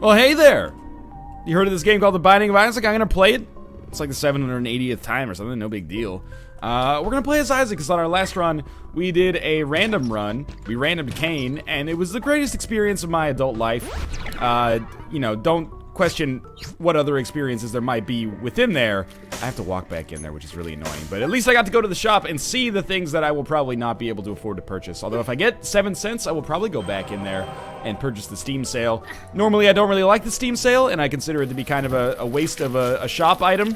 Well, hey there! You heard of this game called The Binding of Isaac? I'm gonna play it. It's like the 780th time or something, no big deal. We're gonna play as Isaac, because on our last run, we did a random run. We randomed Cain, and it was the greatest experience of my adult life. You know, don't question what other experiences there might be within there. I have to walk back in there, which is really annoying. But at least I got to go to the shop and see the things that I will probably not be able to afford to purchase. Although if I get 7 cents, I will probably go back in there and purchase the Steam sale. Normally, I don't really like the Steam sale, and I consider it to be kind of a waste of a shop item.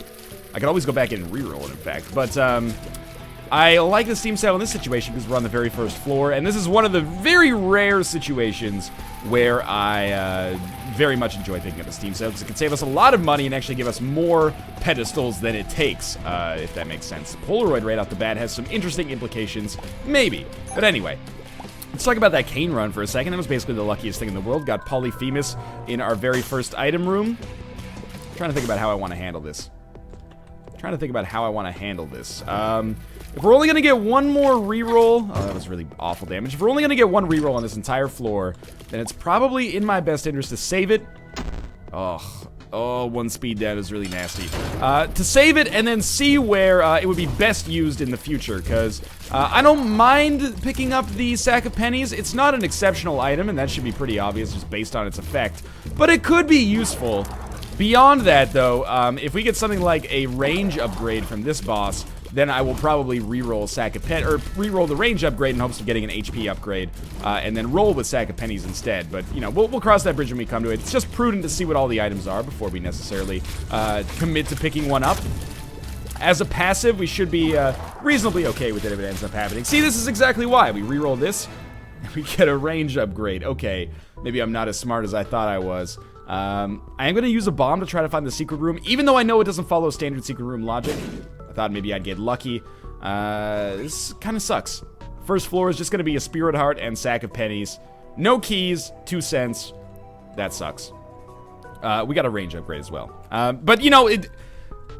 I could always go back in and reroll it, in fact. But, I like the Steam sale in this situation because we're on the very first floor, and this is one of the very rare situations where I very much enjoy picking up a Steam sale because it can save us a lot of money and actually give us more pedestals than it takes, if that makes sense. Polaroid right off the bat has some interesting implications, maybe. But anyway, let's talk about that Cain run for a second. It was basically the luckiest thing in the world. Got Polyphemus in our very first item room. I'm trying to think about how I want to handle this. If we're only gonna get one more reroll, oh, that was really awful damage. If we're only gonna get one reroll on this entire floor, then it's probably in my best interest to save it. Oh, one speed down is really nasty. To save it and then see where it would be best used in the future, because I don't mind picking up the sack of pennies. It's not an exceptional item, and that should be pretty obvious just based on its effect, but it could be useful. Beyond that, though, if we get something like a range upgrade from this boss, then I will probably reroll Sack of Pen, or reroll the range upgrade in hopes of getting an HP upgrade, and then roll with Sack of Pennies instead. But, you know, we'll cross that bridge when we come to it. It's just prudent to see what all the items are before we necessarily commit to picking one up. As a passive, we should be reasonably okay with it if it ends up happening. See, this is exactly why. We reroll this, and we get a range upgrade. Okay, maybe I'm not as smart as I thought I was. I am going to use a bomb to try to find the secret room, even though I know it doesn't follow standard secret room logic. I thought maybe I'd get lucky. This kind of sucks. First floor is just going to be a spirit heart and sack of pennies. No keys, 2 cents. That sucks. We got a range upgrade as well. But, you know,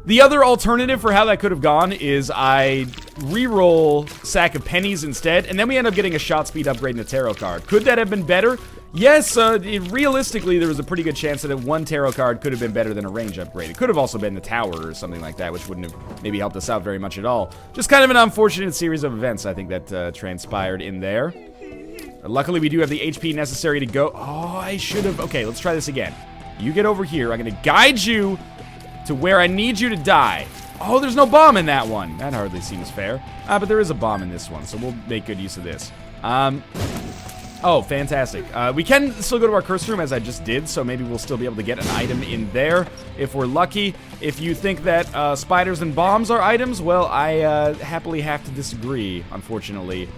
the other alternative for how that could have gone is I reroll sack of pennies instead, and then we end up getting a shot speed upgrade and a tarot card. Could that have been better? Yes, realistically, there was a pretty good chance that one tarot card could have been better than a range upgrade. It could have also been the tower or something like that, which wouldn't have maybe helped us out very much at all. Just kind of an unfortunate series of events, I think, that transpired in there. Luckily, we do have the HP necessary to go. Oh, I should have. Okay, let's try this again. You get over here. I'm going to guide you to where I need you to die. Oh, there's no bomb in that one. That hardly seems fair. But there is a bomb in this one, so we'll make good use of this. Oh, fantastic. We can still go to our curse room, as I just did, so maybe we'll still be able to get an item in there, if we're lucky. If you think that spiders and bombs are items, well, I happily have to disagree, unfortunately.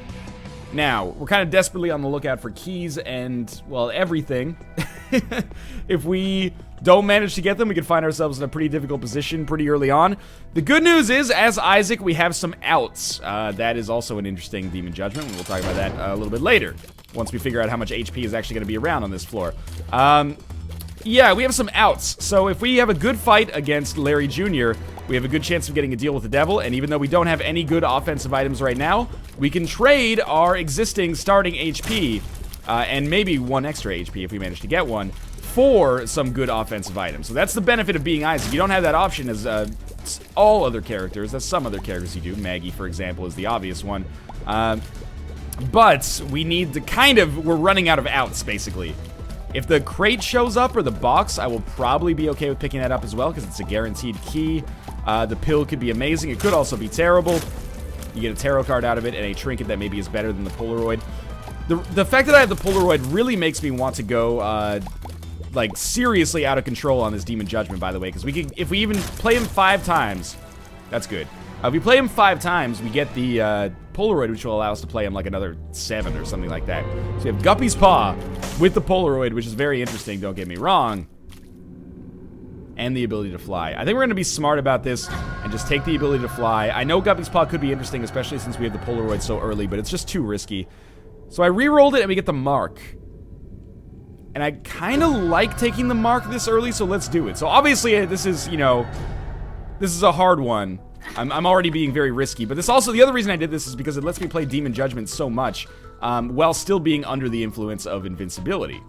Now, we're kind of desperately on the lookout for keys and, well, everything. If we don't manage to get them, we could find ourselves in a pretty difficult position pretty early on. The good news is, as Isaac, we have some outs. That is also an interesting Demon Judgment, and we'll talk about that a little bit later, once we figure out how much HP is actually going to be around on this floor. Yeah, we have some outs. So if we have a good fight against Larry Jr., we have a good chance of getting a deal with the devil, and even though we don't have any good offensive items right now, we can trade our existing starting HP, and maybe one extra HP if we manage to get one, for some good offensive items. So that's the benefit of being Isaac. You don't have that option as all other characters. As some other characters you do. Maggie, for example, is the obvious one. But we need to we're running out of outs, basically. If the crate shows up, or the box, I will probably be okay with picking that up as well, because it's a guaranteed key. The pill could be amazing. It could also be terrible. You get a tarot card out of it, and a trinket that maybe is better than the Polaroid. The fact that I have the Polaroid really makes me want to go, like, seriously out of control on this Demon Judgment, by the way, because if we even play him 5 times, that's good. If we play him 5 times, we get the Polaroid, which will allow us to play him like another 7 or something like that. So we have Guppy's Paw with the Polaroid, which is very interesting, don't get me wrong. And the ability to fly. I think we're going to be smart about this and just take the ability to fly. I know Guppy's Paw could be interesting, especially since we have the Polaroid so early, but it's just too risky. So I re-rolled it and we get the mark. And I kind of like taking the mark this early, so let's do it. So obviously this is, you know, this is a hard one. I'm already being very risky, but this also, the other reason I did this is because it lets me play Demon Judgment so much, while still being under the influence of invincibility.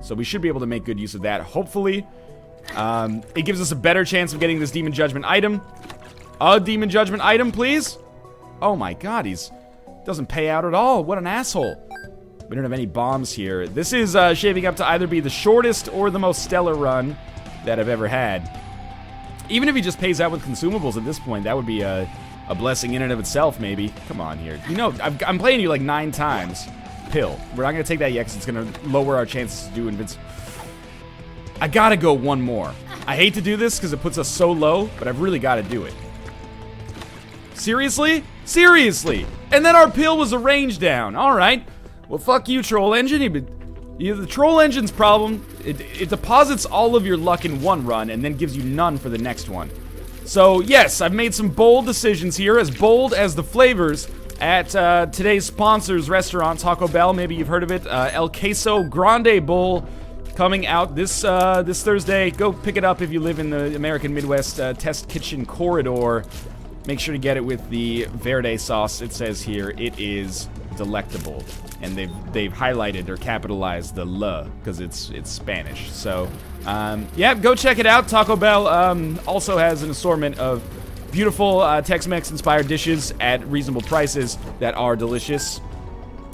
So we should be able to make good use of that, hopefully. It gives us a better chance of getting this Demon Judgment item. A Demon Judgment item, please. Oh my god, doesn't pay out at all. What an asshole. We don't have any bombs here. This is shaping up to either be the shortest or the most stellar run that I've ever had. Even if he just pays out with consumables at this point, that would be a blessing in and of itself, maybe. Come on here. You know, I'm playing you like 9 times. Pill. We're not going to take that yet because it's going to lower our chances to do invincible. I got to go one more. I hate to do this because it puts us so low, but I've really got to do it. Seriously? Seriously! And then our pill was a range down. Alright. Well, fuck you, Troll Engine. The Troll Engine's problem, it deposits all of your luck in one run and then gives you none for the next one. So, yes, I've made some bold decisions here, as bold as the flavors at today's sponsor's restaurant, Taco Bell. Maybe you've heard of it. El Queso Grande Bowl coming out this Thursday. Go pick it up if you live in the American Midwest Test Kitchen corridor. Make sure to get it with the verde sauce. It says here it is delectable, and they've highlighted or capitalized the "la" because it's Spanish. So, yeah, go check it out. Taco Bell also has an assortment of beautiful Tex-Mex inspired dishes at reasonable prices that are delicious.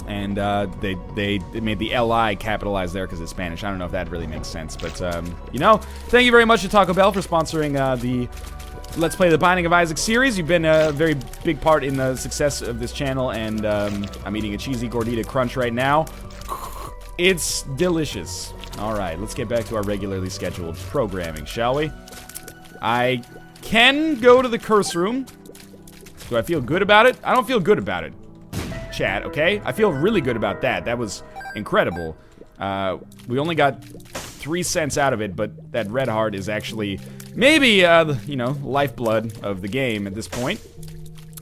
And they made the LI capitalized there because it's Spanish. I don't know if that really makes sense, but you know, thank you very much to Taco Bell for sponsoring the Let's Play the Binding of Isaac series. You've been a very big part in the success of this channel, and I'm eating a cheesy gordita crunch right now. It's delicious. All right, let's get back to our regularly scheduled programming, shall we? I can go to the curse room. Do I feel good about it? I don't feel good about it, chat, okay? I feel really good about that. That was incredible. We only got 3 cents out of it, but that red heart is actually maybe, you know, lifeblood of the game at this point.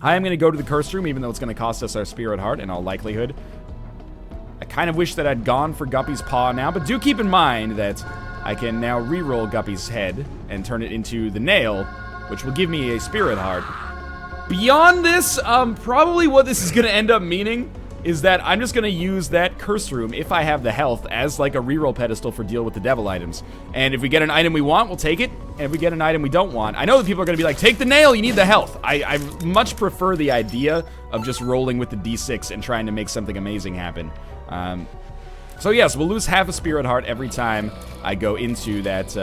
I am going to go to the curse room, even though it's going to cost us our spirit heart in all likelihood. I kind of wish that I'd gone for Guppy's paw now, but do keep in mind that I can now re-roll Guppy's head and turn it into the nail, which will give me a spirit heart. Beyond this, probably what this is going to end up meaning is that I'm just going to use that curse room, if I have the health, as like a reroll pedestal for deal with the devil items. And if we get an item we want, we'll take it. And if we get an item we don't want, I know that people are going to be like, take the nail, you need the health. I much prefer the idea of just rolling with the d6 and trying to make something amazing happen. So yes, we'll lose half a spirit heart every time I go into that,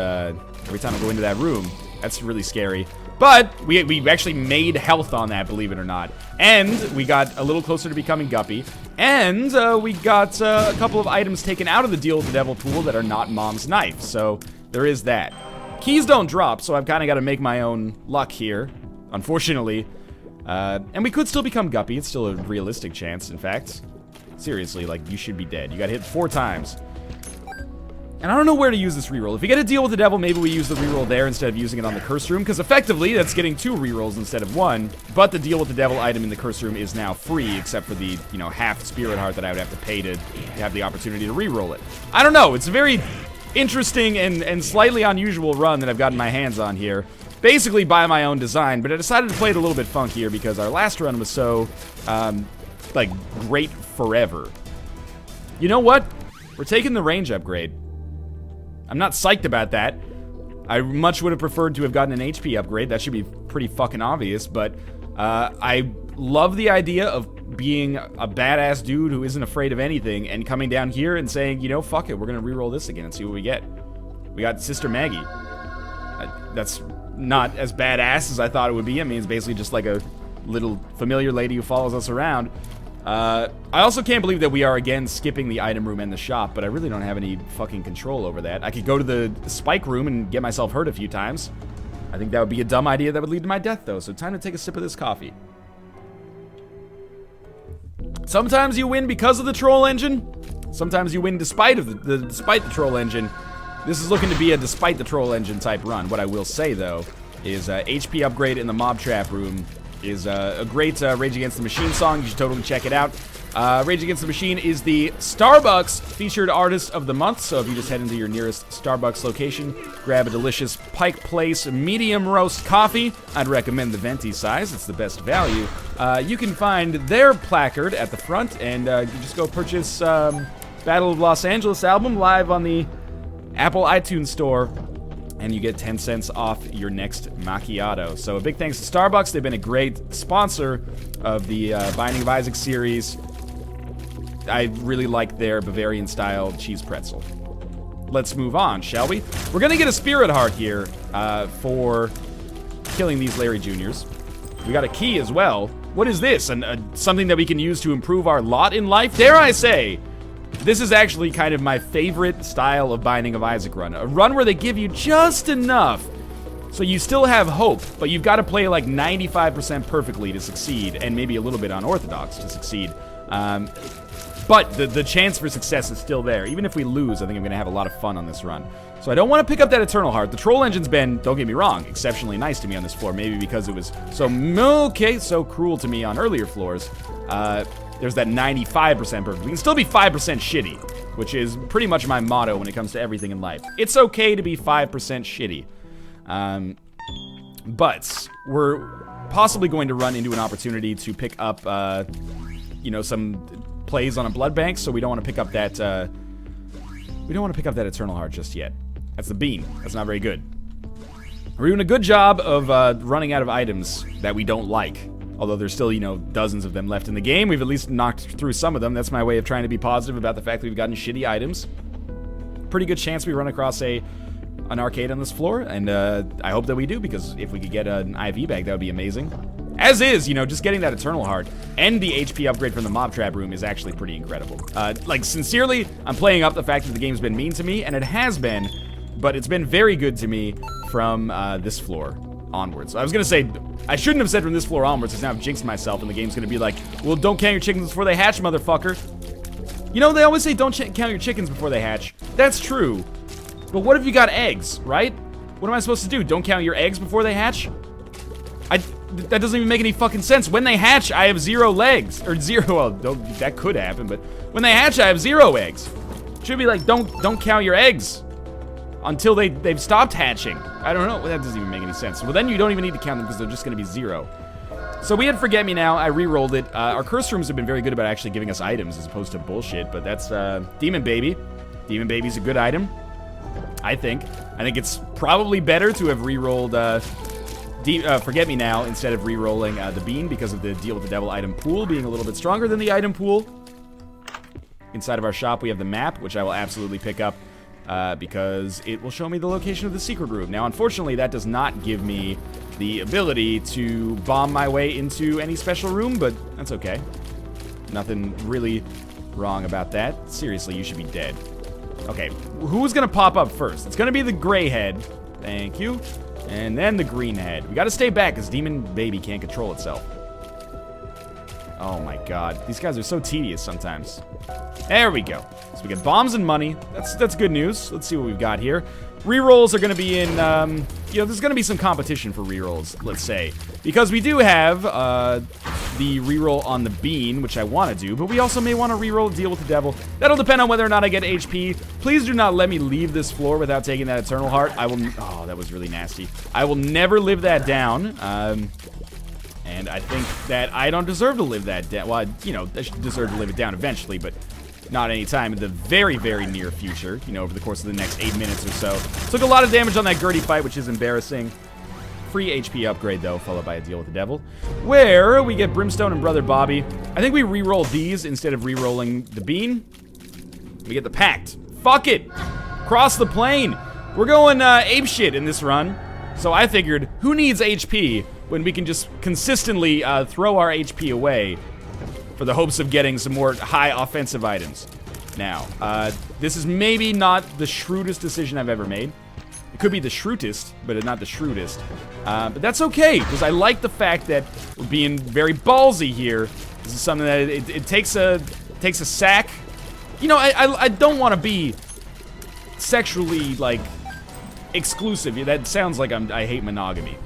room. That's really scary. But we actually made health on that, believe it or not. And we got a little closer to becoming Guppy. And we got a couple of items taken out of the Deal with the Devil pool that are not Mom's Knife. So there is that. Keys don't drop, so I've kind of got to make my own luck here, unfortunately. And we could still become Guppy. It's still a realistic chance, in fact. Seriously, like, you should be dead. You got hit 4 times. And I don't know where to use this reroll. If we get a Deal with the Devil, maybe we use the reroll there instead of using it on the curse room, because effectively, that's getting 2 rerolls instead of 1. But the Deal with the Devil item in the curse room is now free, except for the, you know, half spirit heart that I would have to pay to have the opportunity to reroll it. I don't know. It's a very interesting and slightly unusual run that I've gotten my hands on here. Basically by my own design, but I decided to play it a little bit funkier because our last run was so, like, great forever. You know what? We're taking the range upgrade. I'm not psyched about that. I much would have preferred to have gotten an HP upgrade. That should be pretty fucking obvious, but I love the idea of being a badass dude who isn't afraid of anything and coming down here and saying, you know, fuck it, we're gonna reroll this again and see what we get. We got Sister Maggie. That's not as badass as I thought it would be. I mean, it's basically just like a little familiar lady who follows us around. I also can't believe that we are again skipping the item room and the shop, but I really don't have any fucking control over that. I could go to the spike room and get myself hurt a few times. I think that would be a dumb idea that would lead to my death, though, so time to take a sip of this coffee. Sometimes you win because of the troll engine. Sometimes you win despite the troll engine. This is looking to be a despite the troll engine type run. What I will say, though, is HP upgrade in the mob trap room is a great Rage Against the Machine song. You should totally check it out. Rage Against the Machine is the Starbucks featured artist of the month, so if you just head into your nearest Starbucks location, grab a delicious Pike Place medium roast coffee. I'd recommend the venti size. It's the best value. You can find their placard at the front, and you just go purchase Battle of Los Angeles album live on the Apple iTunes Store. And you get 10 cents off your next macchiato. So a big thanks to Starbucks. They've been a great sponsor of the Binding of Isaac series. I really like their Bavarian-style cheese pretzel. Let's move on, shall we? We're going to get a Spirit Heart here for killing these Larry Juniors. We got a key as well. What is this? Something that we can use to improve our lot in life? Dare I say, this is actually kind of my favorite style of Binding of Isaac run. A run where they give you just enough so you still have hope, but you've got to play like 95% perfectly to succeed, and maybe a little bit unorthodox to succeed. But the chance for success is still there. Even if we lose, I think I'm going to have a lot of fun on this run. So I don't want to pick up that Eternal Heart. The Troll Engine's been, don't get me wrong, exceptionally nice to me on this floor. Maybe because it was so cruel to me on earlier floors. There's that 95% perfect. We can still be 5% shitty, which is pretty much my motto when it comes to everything in life. It's okay to be 5% shitty. But we're possibly going to run into an opportunity to pick up, some plays on a blood bank, so we don't want to pick up that, Eternal Heart just yet. That's the bean. That's not very good. We're doing a good job of running out of items that we don't like. Although there's still, dozens of them left in the game. We've at least knocked through some of them. That's my way of trying to be positive about the fact that we've gotten shitty items. Pretty good chance we run across an arcade on this floor, and I hope that we do, because if we could get an IV bag, that would be amazing. As is, just getting that Eternal Heart and the HP upgrade from the Mob Trap room is actually pretty incredible. Sincerely, I'm playing up the fact that the game's been mean to me, and it has been, but it's been very good to me from this floor onwards. I was gonna say, I shouldn't have said from this floor onwards, because now I've jinxed myself, and the game's gonna be like, well, don't count your chickens before they hatch, motherfucker. They always say don't count your chickens before they hatch. That's true. But what if you got eggs, right? What am I supposed to do? Don't count your eggs before they hatch? That doesn't even make any fucking sense. When they hatch, I have 0 legs. Or 0, well, that could happen, but when they hatch, I have 0 eggs. Should be like, don't count your eggs until they've stopped hatching. I don't know. That doesn't even make any sense. Well, then you don't even need to count them because they're just going to be 0. So we had Forget Me Now. I re-rolled it. Our curse rooms have been very good about actually giving us items as opposed to bullshit, but that's Demon Baby. Demon Baby's a good item, I think. I think it's probably better to have re-rolled Forget Me Now instead of re-rolling the Bean because of the Deal with the Devil item pool being a little bit stronger than the item pool. Inside of our shop, we have the map, which I will absolutely pick up. Because it will show me the location of the secret room. Now, unfortunately, that does not give me the ability to bomb my way into any special room, but that's okay. Nothing really wrong about that. Seriously, you should be dead. Okay, who's gonna pop up first? It's gonna be the gray head. Thank you. And then the green head. We gotta stay back, because Demon Baby can't control itself. Oh my god. These guys are so tedious sometimes. There we go. So we get bombs and money. That's good news. Let's see what we've got here. Rerolls are going to be in, there's going to be some competition for rerolls, let's say. Because we do have the reroll on the Bean, which I want to do, but we also may want to reroll Deal with the Devil. That'll depend on whether or not I get HP. Please do not let me leave this floor without taking that Eternal Heart. Oh, that was really nasty. I will never live that down. And I think that I don't deserve to live that down. Well, I deserve to live it down eventually, but not anytime in the very, very near future, over the course of the next 8 minutes or so. Took a lot of damage on that Gertie fight, which is embarrassing. Free HP upgrade, though, followed by a Deal with the Devil, where we get Brimstone and Brother Bobby. I think we re-roll these instead of re-rolling the Bean. We get the Pact. Fuck it! Cross the plane! We're going apeshit in this run. So I figured, who needs HP when we can just consistently throw our HP away for the hopes of getting some more high offensive items. Now, this is maybe not the shrewdest decision I've ever made. It could be the shrewdest, but not the shrewdest. But that's okay, because I like the fact that we're being very ballsy here. This is something that it takes a sack. I don't want to be sexually, exclusive. That sounds like I hate monogamy.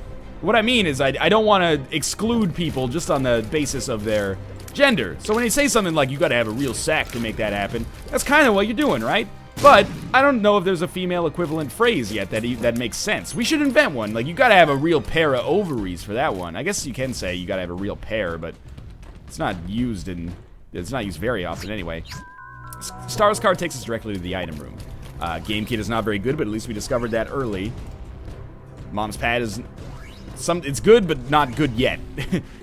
What I mean is I don't want to exclude people just on the basis of their gender. So when they say something like, you gotta have a real sack to make that happen, that's kind of what you're doing, right? But I don't know if there's a female equivalent phrase yet that makes sense. We should invent one. You gotta have a real pair of ovaries for that one. I guess you can say you gotta have a real pair, but it's not used very often anyway. Stars card takes us directly to the item room. Game kit is not very good, but at least we discovered that early. Mom's pad is it's good, but not good yet.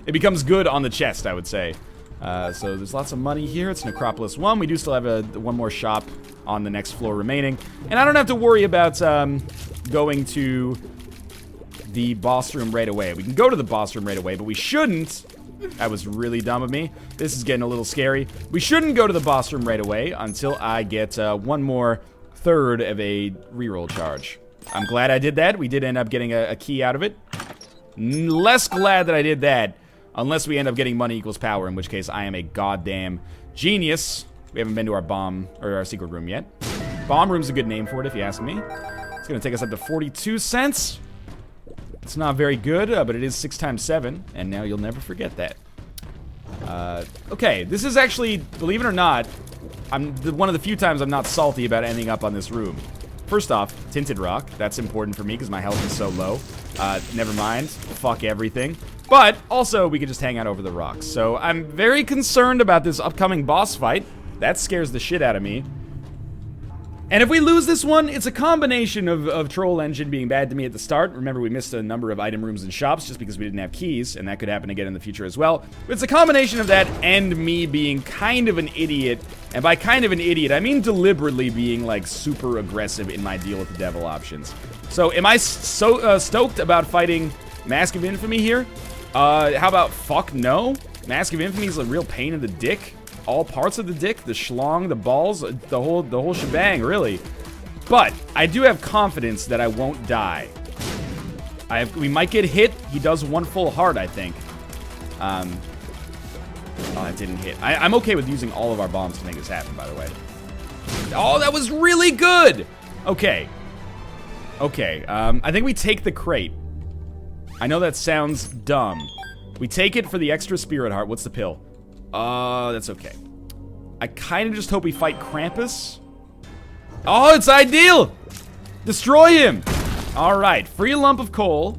It becomes good on the chest, I would say. So there's lots of money here. It's Necropolis 1. We do still have one more shop on the next floor remaining. And I don't have to worry about going to the boss room right away. We can go to the boss room right away, but we shouldn't. That was really dumb of me. This is getting a little scary. We shouldn't go to the boss room right away until I get one more third of a reroll charge. I'm glad I did that. We did end up getting a key out of it. Less glad that I did that, unless we end up getting money equals power, in which case I am a goddamn genius. We haven't been to our bomb, or our secret room yet. Bomb room's a good name for it, if you ask me. It's gonna take us up to 42 cents. It's not very good, but it is 6 times 7, and now you'll never forget that. Okay, this is actually, believe it or not, one of the few times I'm not salty about ending up on this room. First off, tinted rock. That's important for me because my health is so low. Never mind. Fuck everything. But also, we could just hang out over the rocks. So I'm very concerned about this upcoming boss fight. That scares the shit out of me. And if we lose this one, it's a combination of Troll Engine being bad to me at the start. Remember, we missed a number of item rooms and shops just because we didn't have keys, and that could happen again in the future as well. But it's a combination of that and me being kind of an idiot. And by kind of an idiot, I mean deliberately being, like, super aggressive in my deal with the devil options. So, am I so stoked about fighting Mask of Infamy here? How about fuck no? Mask of Infamy is a real pain in the dick. All parts of the dick, the schlong, the balls, the whole shebang, really. But I do have confidence that I won't die. We might get hit. He does one full heart, I think. Oh, that didn't hit. I'm okay with using all of our bombs to make this happen, by the way. Oh, that was really good. Okay. Okay. I think we take the crate. I know that sounds dumb. We take it for the extra spirit heart. What's the pill? That's okay. I kind of just hope we fight Krampus. Oh, it's ideal! Destroy him! Alright, free lump of coal.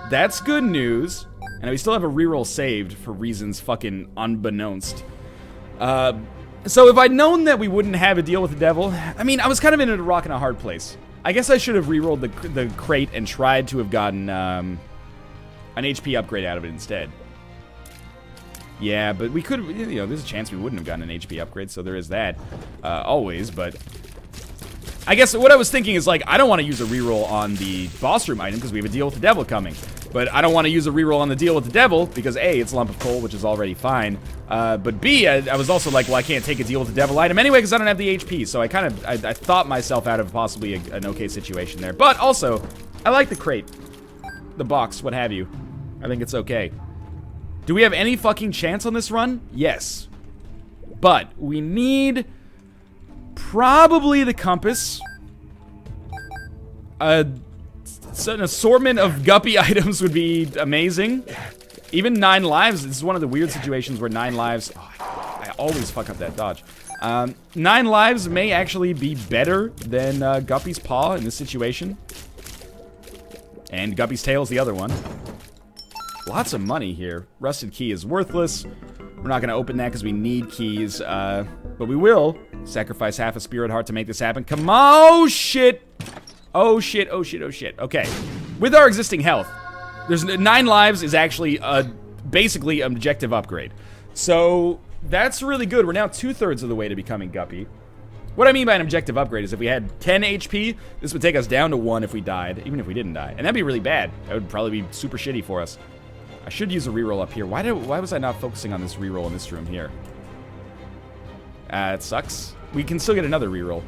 That's good news. And we still have a reroll saved for reasons fucking unbeknownst. So if I'd known that we wouldn't have a deal with the devil, I mean, I was kind of in a rock and a hard place. I guess I should have rerolled the crate and tried to have gotten, an HP upgrade out of it instead. Yeah, but we could, you know, there's a chance we wouldn't have gotten an HP upgrade, so there is that, always, but I guess what I was thinking is, like, I don't want to use a reroll on the boss room item because we have a deal with the devil coming, but I don't want to use a reroll on the deal with the devil because A, it's a lump of coal, which is already fine, but B, I was also like, well, I can't take a deal with the devil item anyway because I don't have the HP, so I kind of, I thought myself out of possibly an okay situation there, but also, I like the crate, the box, what have you. I think it's okay. Do we have any fucking chance on this run? Yes. But we need probably the compass. An assortment of guppy items would be amazing. Even 9 lives. This is one of the weird situations where 9 lives... Oh, I always fuck up that dodge. 9 lives may actually be better than Guppy's Paw in this situation. And Guppy's Tail is the other one. Lots of money here. Rusted key is worthless. We're not going to open that because we need keys. But we will sacrifice half a spirit heart to make this happen. Come on! Oh, shit! Oh, shit, oh, shit, oh, shit. Okay. With our existing health, there's 9 lives is actually basically an objective upgrade. So, that's really good. We're now 2/3 of the way to becoming Guppy. What I mean by an objective upgrade is if we had 10 HP, this would take us down to 1 if we died, even if we didn't die. And that'd be really bad. That would probably be super shitty for us. I should use a reroll up here. Why was I not focusing on this reroll in this room here? It sucks. We can still get another reroll.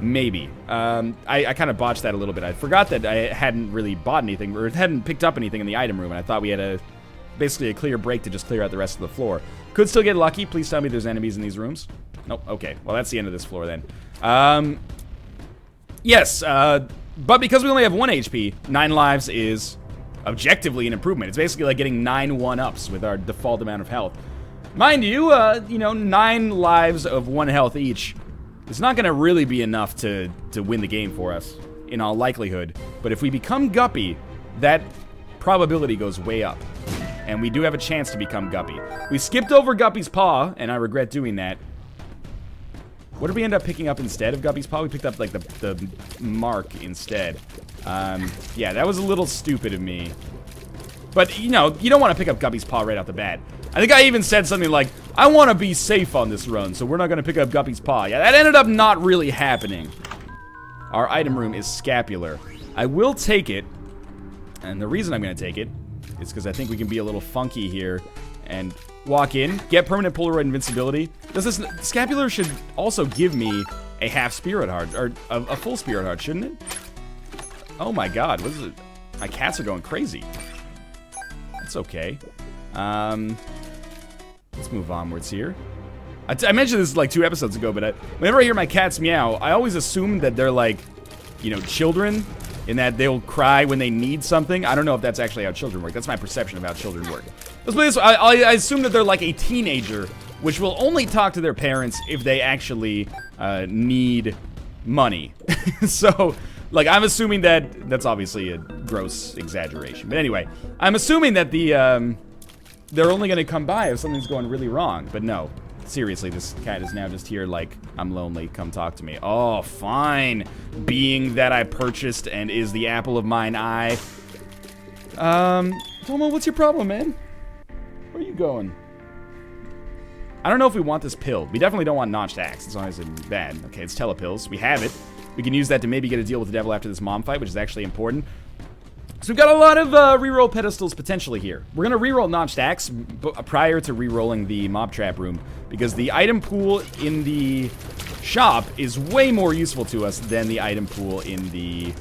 Maybe. I kind of botched that a little bit. I forgot that I hadn't really bought anything, or hadn't picked up anything in the item room, and I thought we had basically a clear break to just clear out the rest of the floor. Could still get lucky. Please tell me there's enemies in these rooms. Nope. Okay. Well, that's the end of this floor then. Yes, but because we only have 1 HP, 9 lives is objectively an improvement. It's basically like getting 9 1-ups with our default amount of health. Mind you, you know, 9 lives of 1 health each is not going to really be enough to win the game for us, in all likelihood. But if we become Guppy, that probability goes way up. And we do have a chance to become Guppy. We skipped over Guppy's Paw, and I regret doing that. What did we end up picking up instead of Guppy's Paw? We picked up, like, the mark instead. Yeah, that was a little stupid of me. But, you know, you don't want to pick up Guppy's Paw right off the bat. I think I even said something like, I want to be safe on this run, so we're not going to pick up Guppy's Paw. Yeah, that ended up not really happening. Our item room is scapular. I will take it, and the reason I'm going to take it is because I think we can be a little funky here and walk in, get permanent Polaroid invincibility. Does this scapular should also give me a half spirit heart, or a full spirit heart, shouldn't it? Oh my god, what is it? My cats are going crazy. That's okay. Let's move onwards here. I mentioned this like 2 episodes ago, but whenever I hear my cats meow, I always assume that they're like, you know, children, in that they'll cry when they need something. I don't know if that's actually how children work. That's my perception of how children work. Let's play this. I assume that they're like a teenager, which will only talk to their parents if they actually need money. So, like, I'm assuming that that's obviously a gross exaggeration. But anyway, I'm assuming that they're only going to come by if something's going really wrong. But no. Seriously, this cat is now just here like, I'm lonely, come talk to me. Oh, fine. Being that I purchased and is the apple of mine eye. Tomo, what's your problem, man? Where are you going? I don't know if we want this pill. We definitely don't want Notched Axe. It's honestly bad. Okay, it's telepills. We have it. We can use that to maybe get a deal with the devil after this mom fight, which is actually important. So we've got a lot of reroll pedestals potentially here. We're going to reroll Notched Axe prior to rerolling the mob trap room, because the item pool in the shop is way more useful to us than the item pool in the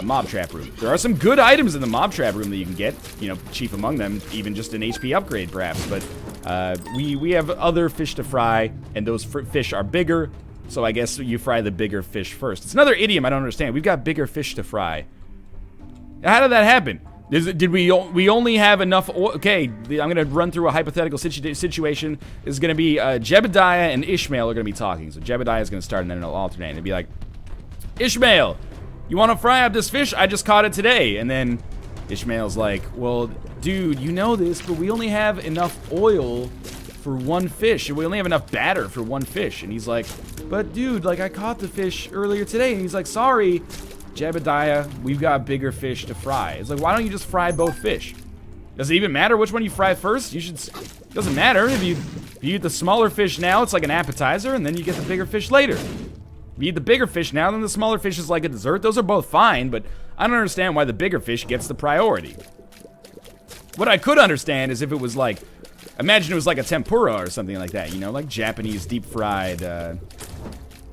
mob trap room. There are some good items in the mob trap room that you can get, you know, chief among them, even just an HP upgrade perhaps, but we have other fish to fry, and those fish are bigger, so I guess you fry the bigger fish first. It's another idiom I don't understand. We've got bigger fish to fry. How did that happen? Did we only have enough oil? Okay, I'm going to run through a hypothetical situation. This is going to be Jebediah and Ishmael are going to be talking. So Jebediah is going to start and then it'll alternate. And it'll be like, Ishmael, you want to fry up this fish? I just caught it today. And then Ishmael's like, well, dude, you know this, but we only have enough oil for one fish. We only have enough batter for one fish. And he's like, but dude, like I caught the fish earlier today. And he's like, sorry, Jebediah, we've got bigger fish to fry. It's like, why don't you just fry both fish? Does it even matter which one you fry first? It doesn't matter. If you eat the smaller fish now, it's like an appetizer, and then you get the bigger fish later. If you eat the bigger fish now, then the smaller fish is like a dessert. Those are both fine, but I don't understand why the bigger fish gets the priority. What I could understand is if it was like, imagine it was like a tempura or something like that, you know, like Japanese deep fried, I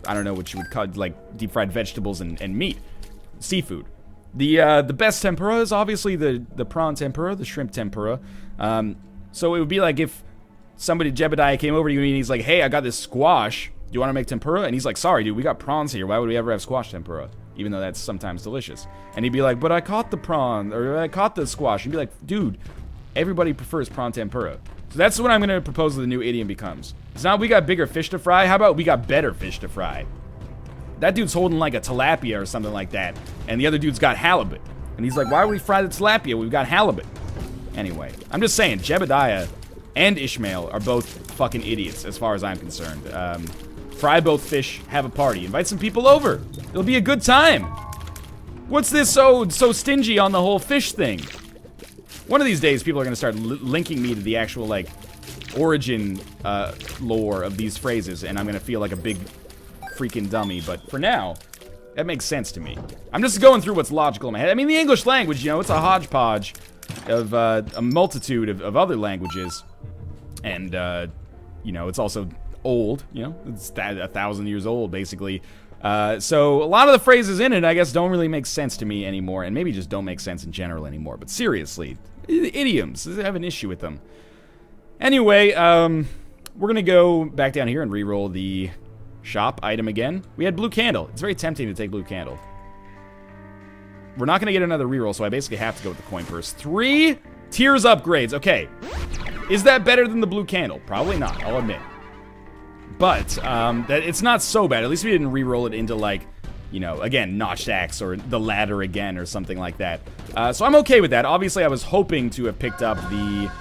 don't know what you would call it, like deep fried vegetables and meat. Seafood. The best tempura is obviously the prawn tempura, the shrimp tempura. So it would be like if somebody, Jebediah, came over to you and he's like, hey, I got this squash. Do you want to make tempura? And he's like, sorry, dude, we got prawns here. Why would we ever have squash tempura? Even though that's sometimes delicious. And he'd be like, but I caught the prawn, or I caught the squash. And he'd be like, dude, everybody prefers prawn tempura. So that's what I'm going to propose the new idiom becomes. It's not we got bigger fish to fry. How about we got better fish to fry? That dude's holding like a tilapia or something like that, and the other dude's got halibut. And he's like, why would we fry the tilapia? We've got halibut. Anyway, I'm just saying, Jebediah and Ishmael are both fucking idiots as far as I'm concerned. Fry both fish, have a party, invite some people over. It'll be a good time. What's this so stingy on the whole fish thing? One of these days, people are gonna start linking me to the actual, like, origin lore of these phrases, and I'm gonna feel like a big freaking dummy, but for now, that makes sense to me. I'm just going through what's logical in my head. I mean, the English language, you know, it's a hodgepodge of a multitude of other languages, and, you know, it's also old, you know, it's 1,000 years old, basically. So a lot of the phrases in it, I guess, don't really make sense to me anymore, and maybe just don't make sense in general anymore, but seriously, idioms, I have an issue with them. Anyway, we're gonna go back down here and re-roll the shop item again. We had blue candle. It's very tempting to take blue candle. We're not going to get another reroll, so I basically have to go with the coin purse. 3 tiers upgrades. Okay. Is that better than the blue candle? Probably not, I'll admit. But it's not so bad. At least we didn't reroll it into, like, you know, again, Notched Axe or the ladder again or something like that. So I'm okay with that. Obviously, I was hoping to have picked up the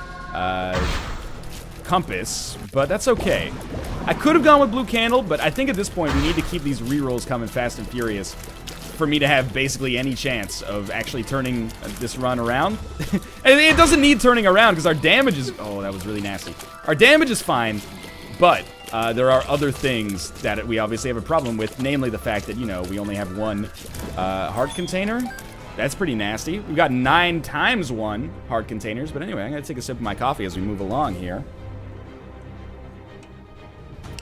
compass, but that's okay. I could have gone with blue candle, but I think at this point we need to keep these rerolls coming fast and furious for me to have basically any chance of actually turning this run around. And it doesn't need turning around because our damage is... Oh, that was really nasty. Our damage is fine, but there are other things that we obviously have a problem with, namely the fact that, you know, we only have one heart container. That's pretty nasty. We've got 9 times 1 heart containers, but anyway, I'm going to take a sip of my coffee as we move along here.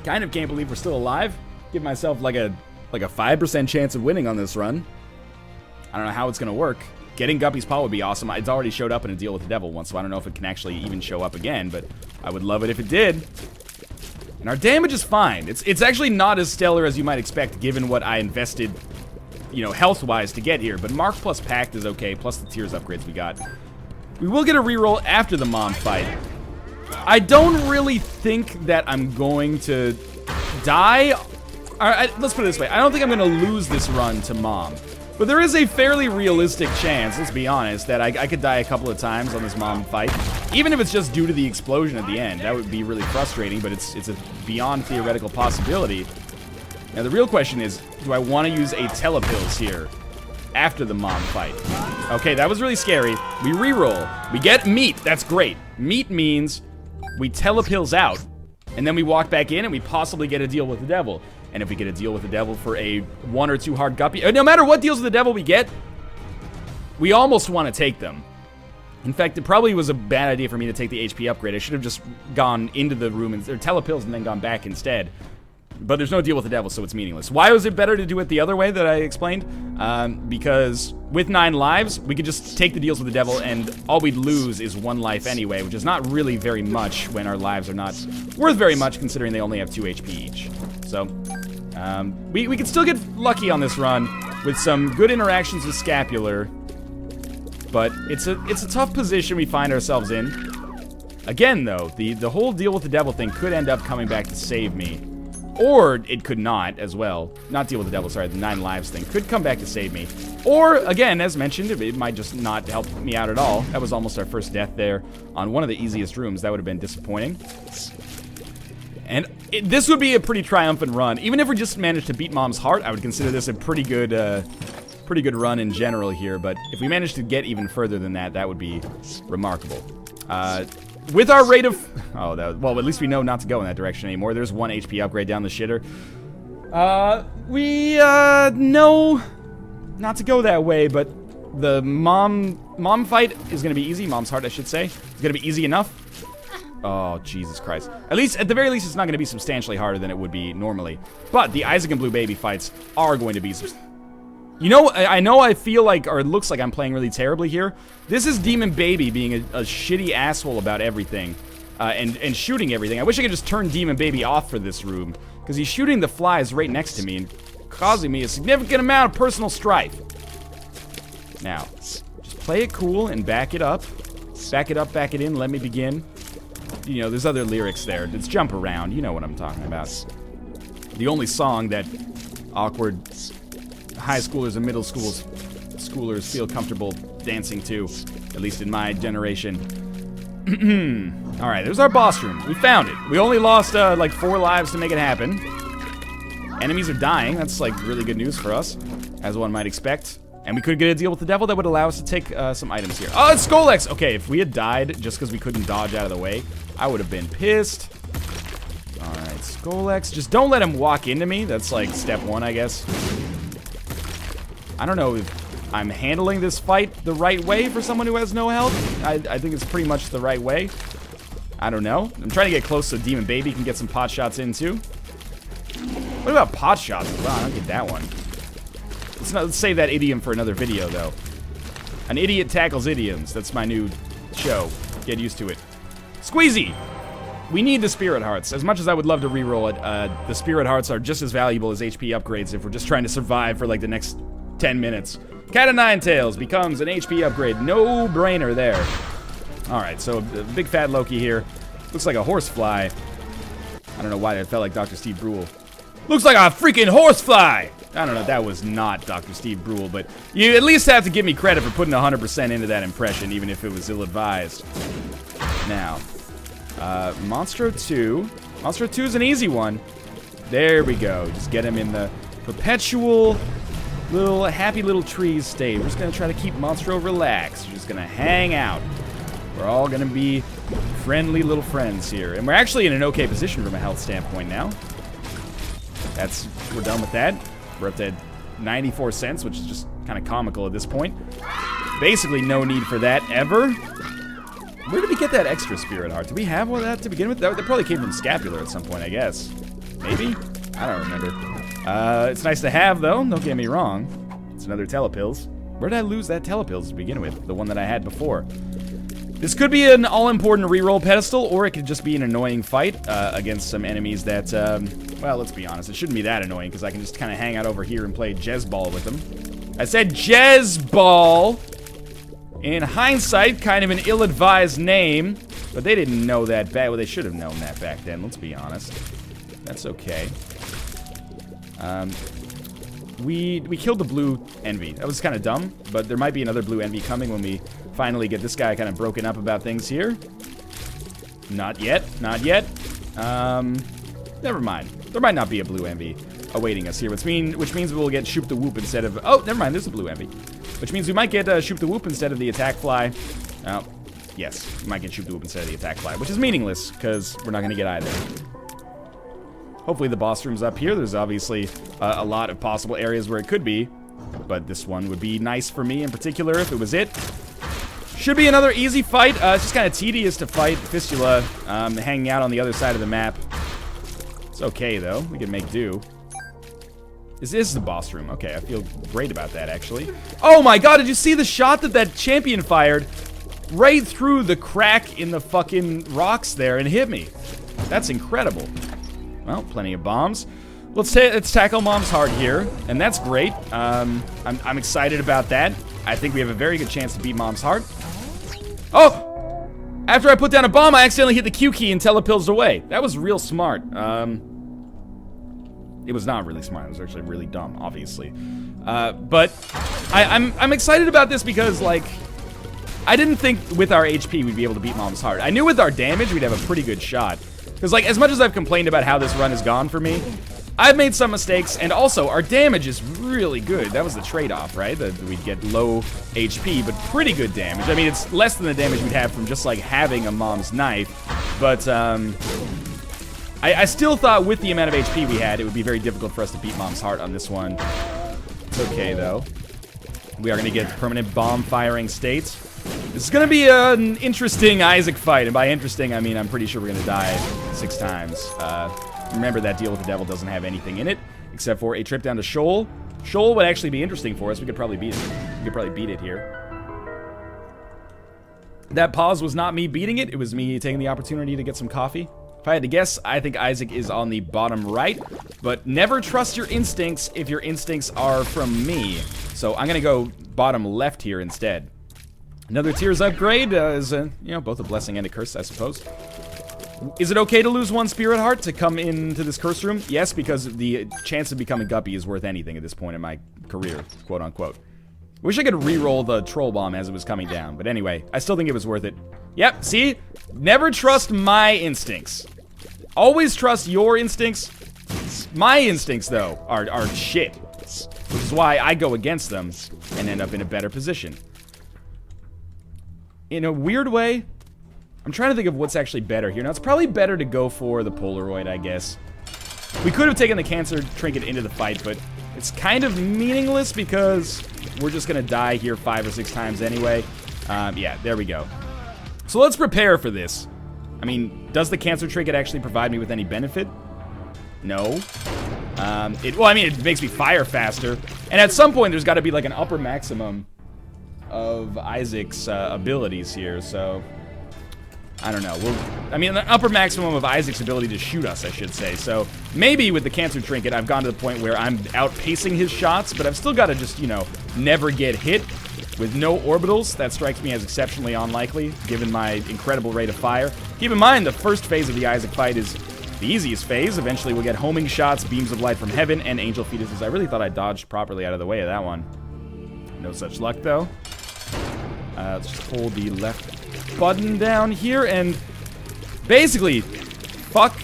Kind of can't believe we're still alive. Give myself like a 5% chance of winning on this run. I don't know how it's going to work. Getting Guppy's Paw would be awesome. It's already showed up in a Deal with the Devil once, so I don't know if it can actually even show up again, but I would love it if it did. And our damage is fine. It's actually not as stellar as you might expect, given what I invested, you know, health-wise to get here, but Mark plus Pact is okay, plus the Tears upgrades we got. We will get a reroll after the Mom fight. I don't really think that I'm going to die. Let's put it this way. I don't think I'm going to lose this run to Mom. But there is a fairly realistic chance, let's be honest, that I could die a couple of times on this Mom fight. Even if it's just due to the explosion at the end. That would be really frustrating, but it's a beyond theoretical possibility. Now the real question is, do I want to use a telepills here after the Mom fight? Okay, that was really scary. We reroll. We get meat. That's great. Meat means we telepills out, and then we walk back in and we possibly get a Deal with the Devil. And if we get a Deal with the Devil for a 1 or 2 hard guppy, no matter what Deals with the Devil we get, we almost want to take them. In fact, it probably was a bad idea for me to take the HP upgrade. I should have just gone into the room and telepills and then gone back instead. But there's no Deal with the Devil, so it's meaningless. Why was it better to do it the other way that I explained? Because with 9 lives, we could just take the Deals with the Devil, and all we'd lose is 1 life anyway, which is not really very much when our lives are not worth very much, considering they only have 2 HP each. So, we can still get lucky on this run with some good interactions with Scapular, but it's a tough position we find ourselves in. Again, though, the whole Deal with the Devil thing could end up coming back to save me. Or it could not, as well. Not Deal with the Devil, sorry, the 9 lives thing could come back to save me. Or, again, as mentioned, it might just not help me out at all. That was almost our first death there on one of the easiest rooms. That would have been disappointing. And this would be a pretty triumphant run. Even if we just managed to beat Mom's heart, I would consider this a pretty good run in general here. But if we managed to get even further than that, that would be remarkable. With our rate of... Oh, well, at least we know not to go in that direction anymore. There's 1 HP upgrade down the shitter. We know not to go that way, but the mom fight is going to be easy. Mom's heart, I should say. It's going to be easy enough. Oh, Jesus Christ. At the very least, it's not going to be substantially harder than it would be normally. But the Isaac and Blue Baby fights are going to be... You know, I know I feel like, or it looks like I'm playing really terribly here. This is Demon Baby being a shitty asshole about everything, and shooting everything. I wish I could just turn Demon Baby off for this room, because he's shooting the flies right next to me and causing me a significant amount of personal strife. Now, just play it cool and back it up. Back it up, back it in, let me begin. You know, there's other lyrics there. It's Jump Around, you know what I'm talking about. The only song that awkward... high schoolers and middle schoolers feel comfortable dancing to, at least in my generation. Alright, there's our boss room. We found it. We only lost, like 4 lives to make it happen. Enemies are dying. That's, like, really good news for us, as one might expect. And we could get a Deal with the Devil that would allow us to take some items here. Oh, it's Skolex! Okay, if we had died just because we couldn't dodge out of the way, I would have been pissed. Alright, Skolex. Just don't let him walk into me. That's, like, step 1, I guess. I don't know if I'm handling this fight the right way for someone who has no health. I think it's pretty much the right way. I don't know. I'm trying to get close so Demon Baby can get some pot shots in, too. What about pot shots? Well, I don't get that one. Let's save that idiom for another video, though. An idiot tackles idioms. That's my new show. Get used to it. Squeezy! We need the Spirit Hearts. As much as I would love to reroll it, the Spirit Hearts are just as valuable as HP upgrades if we're just trying to survive for, like, the next 10 minutes. Cat of Nine Tails becomes an HP upgrade. No brainer there. Alright, so big fat Loki here. Looks like a horsefly. I don't know why that felt like Dr. Steve Brule. Looks like a freaking horsefly! I don't know, that was not Dr. Steve Brule, but you at least have to give me credit for putting 100% into that impression, even if it was ill-advised. Now, Monstro 2. Monstro 2 is an easy one. There we go. Just get him in the perpetual little happy little trees state. We're just going to try to keep Monstro relaxed. We're just going to hang out. We're all going to be friendly little friends here. And we're actually in an okay position from a health standpoint now. We're done with that. We're up to 94 cents, which is just kind of comical at this point. Basically no need for that ever. Where did we get that extra spirit heart? Did we have one of that to begin with? That probably came from Scapular at some point, I guess. Maybe? I don't remember. It's nice to have, though. Don't get me wrong. It's another Telepills. Where did I lose that Telepills to begin with? The one that I had before. This could be an all-important reroll pedestal, or it could just be an annoying fight against some enemies that, well, let's be honest. It shouldn't be that annoying, because I can just kind of hang out over here and play Jezball with them. I said Jezball! In hindsight, kind of an ill-advised name, but they didn't know that back. Well, they should have known that back then, let's be honest. That's okay. We killed the blue Envy. That was kind of dumb, but there might be another blue Envy coming when we finally get this guy kind of broken up about things here. Not yet. Not yet. Never mind. There might not be a blue Envy awaiting us here, which means we'll get Shoop the Whoop instead of... Oh, never mind. There's a blue Envy. Which means we might get Shoop the Whoop instead of the Attack Fly. Oh, yes. We might get Shoop the Whoop instead of the Attack Fly, which is meaningless, because we're not going to get either. Hopefully the boss room's up here. There's obviously a lot of possible areas where it could be, but this one would be nice for me in particular if it was it. Should be another easy fight. It's just kind of tedious to fight Fistula hanging out on the other side of the map. It's okay, though. We can make do. This is the boss room. Okay, I feel great about that, actually. Oh my god, did you see the shot that champion fired? Right through the crack in the fucking rocks there and hit me. That's incredible. Well, plenty of bombs. Let's tackle Mom's Heart here, and that's great. I'm excited about that. I think we have a very good chance to beat Mom's Heart. Oh! After I put down a bomb, I accidentally hit the Q key and Telepills away. That was real smart. It was not really smart. It was actually really dumb, obviously. But I'm excited about this because, like, I didn't think with our HP we'd be able to beat Mom's Heart. I knew with our damage we'd have a pretty good shot. Because, like, as much as I've complained about how this run has gone for me, I've made some mistakes, and also, our damage is really good. That was the trade-off, right? That we'd get low HP, but pretty good damage. I mean, it's less than the damage we'd have from just, like, having a Mom's Knife, but, I still thought with the amount of HP we had, it would be very difficult for us to beat Mom's Heart on this one. It's okay, though. We are going to get permanent bomb-firing states. This is going to be an interesting Isaac fight, and by interesting, I mean I'm pretty sure we're going to die 6 times. Remember, that deal with the devil doesn't have anything in it, except for a trip down to Shoal. Shoal would actually be interesting for us. We could probably beat it. We could probably beat it here. That pause was not me beating it. It was me taking the opportunity to get some coffee. If I had to guess, I think Isaac is on the bottom right, but never trust your instincts if your instincts are from me. So I'm going to go bottom left here instead. Another Tears upgrade is, you know, both a blessing and a curse, I suppose. Is it okay to lose 1 Spirit Heart to come into this curse room? Yes, because the chance of becoming Guppy is worth anything at this point in my career, quote unquote. Wish I could re-roll the Troll Bomb as it was coming down, but anyway, I still think it was worth it. Yep, see? Never trust my instincts. Always trust your instincts. My instincts, though, are shit. Which is why I go against them and end up in a better position. In a weird way, I'm trying to think of what's actually better here. Now, it's probably better to go for the Polaroid, I guess. We could have taken the Cancer Trinket into the fight, but it's kind of meaningless because we're just going to die here 5 or 6 times anyway. Yeah, there we go. So let's prepare for this. I mean, does the Cancer Trinket actually provide me with any benefit? No. Well, I mean, it makes me fire faster. And at some point, there's got to be like an upper maximum of Isaac's abilities here, so I don't know. I mean, the upper maximum of Isaac's ability to shoot us, I should say. So maybe with the Cancer Trinket, I've gone to the point where I'm outpacing his shots, but I've still got to just, you know, never get hit with no orbitals. That strikes me as exceptionally unlikely, given my incredible rate of fire. Keep in mind, the first phase of the Isaac fight is the easiest phase. Eventually, we'll get homing shots, beams of light from heaven, and angel fetuses. I really thought I dodged properly out of the way of that one. No such luck, though. Let's just hold the left button down here and basically Fuck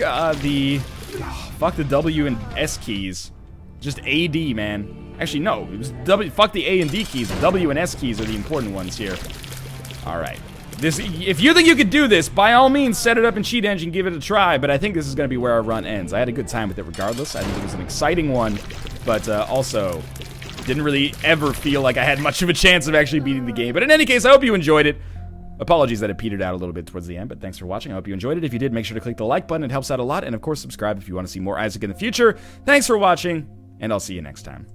fuck the W and S keys. Just AD, man. Actually, no. It was W. Fuck the A and D keys. The W and S keys are the important ones here. All right. If you think you could do this, by all means, set it up in Cheat Engine, give it a try. But I think this is going to be where our run ends. I had a good time with it regardless. I think it was an exciting one, but also didn't really ever feel like I had much of a chance of actually beating the game. But in any case, I hope you enjoyed it. Apologies that it petered out a little bit towards the end, but thanks for watching. I hope you enjoyed it. If you did, make sure to click the like button. It helps out a lot. And of course, subscribe if you want to see more Isaac in the future. Thanks for watching, and I'll see you next time.